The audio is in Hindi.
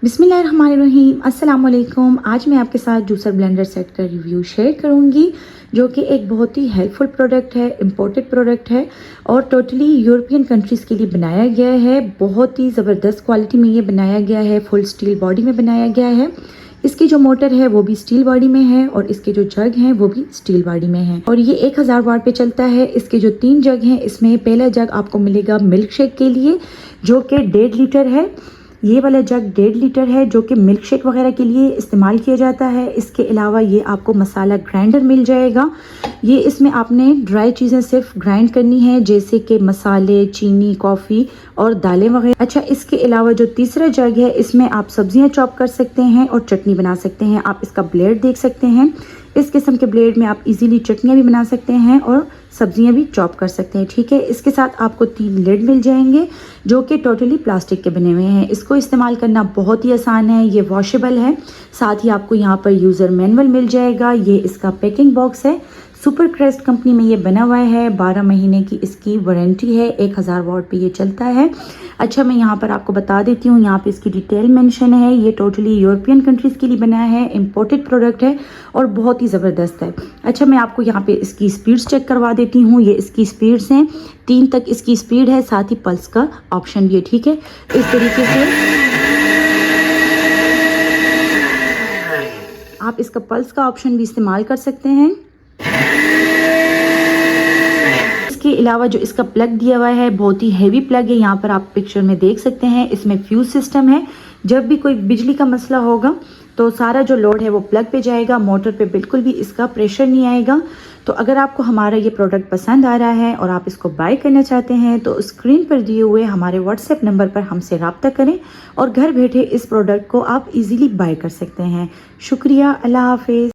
बिस्मिल्लाहिर्रहमानिर्रहीम, अस्सलाम वालेकुम। आज मैं आपके साथ जूसर ब्लेंडर सेट का रिव्यू शेयर करूंगी, जो कि एक बहुत ही हेल्पफुल प्रोडक्ट है, इम्पोर्टेड प्रोडक्ट है और टोटली यूरोपियन कंट्रीज़ के लिए बनाया गया है। बहुत ही ज़बरदस्त क्वालिटी में ये बनाया गया है, फुल स्टील बॉडी में बनाया गया है। इसकी जो मोटर है वो भी स्टील बॉडी में है और इसके जो जग हैं वो भी स्टील बॉडी में है और ये 1000 वाट पे चलता है। इसके जो 3 जग हैं, इसमें पहला जग आपको मिलेगा मिल्क शेक के लिए, जो कि 1.5 लीटर है। ये वाला जग 1.5 लीटर है, जो कि मिल्क शेक वगैरह के लिए इस्तेमाल किया जाता है। इसके अलावा ये आपको मसाला ग्राइंडर मिल जाएगा। ये इसमें आपने ड्राई चीज़ें सिर्फ ग्राइंड करनी है, जैसे कि मसाले, चीनी, कॉफ़ी और दालें वगैरह। अच्छा, इसके अलावा जो तीसरा जग है, इसमें आप सब्जियां चॉप कर सकते हैं और चटनी बना सकते हैं। आप इसका ब्लेड देख सकते हैं। इस किस्म के ब्लेड में आप इजीली चटनियाँ भी बना सकते हैं और सब्जियां भी चॉप कर सकते हैं। ठीक है, इसके साथ आपको 3 लिड मिल जाएंगे, जो कि टोटली प्लास्टिक के बने हुए हैं। इसको इस्तेमाल करना बहुत ही आसान है, ये वॉशेबल है। साथ ही आपको यहाँ पर यूज़र मैनुअल मिल जाएगा। ये इसका पैकिंग बॉक्स है। सुपर क्रेस्ट कंपनी में ये बना हुआ है। 12 महीने की इसकी वारंटी है। 1000 वाट पे ये चलता है। अच्छा, मैं यहाँ पर आपको बता देती हूँ, यहाँ पे इसकी डिटेल मेंशन है। ये टोटली यूरोपियन कंट्रीज़ के लिए बना है, इम्पोर्टेड प्रोडक्ट है और बहुत ही ज़बरदस्त है। अच्छा, मैं आपको यहाँ पे इसकी स्पीड्स चेक करवा देती हूँ। ये इसकी स्पीड्स हैं, 3 तक इसकी स्पीड है, साथ ही पल्स का ऑप्शन भी है। ठीक है, इस तरीके से आप इसका पल्स का ऑप्शन भी इस्तेमाल कर सकते हैं। इसके अलावा जो इसका प्लग दिया हुआ है, बहुत ही हैवी प्लग है। यहाँ पर आप पिक्चर में देख सकते हैं। इसमें फ्यूज सिस्टम है। जब भी कोई बिजली का मसला होगा तो सारा जो लोड है वो प्लग पे जाएगा, मोटर पे बिल्कुल भी इसका प्रेशर नहीं आएगा। तो अगर आपको हमारा ये प्रोडक्ट पसंद आ रहा है और आप इसको बाय करना चाहते हैं, तो स्क्रीन पर दिए हुए हमारे व्हाट्सएप नंबर पर हमसे रब्ता करें और घर बैठे इस प्रोडक्ट को आप इजीली बाय कर सकते हैं। शुक्रिया, अल्लाह हाफिज़।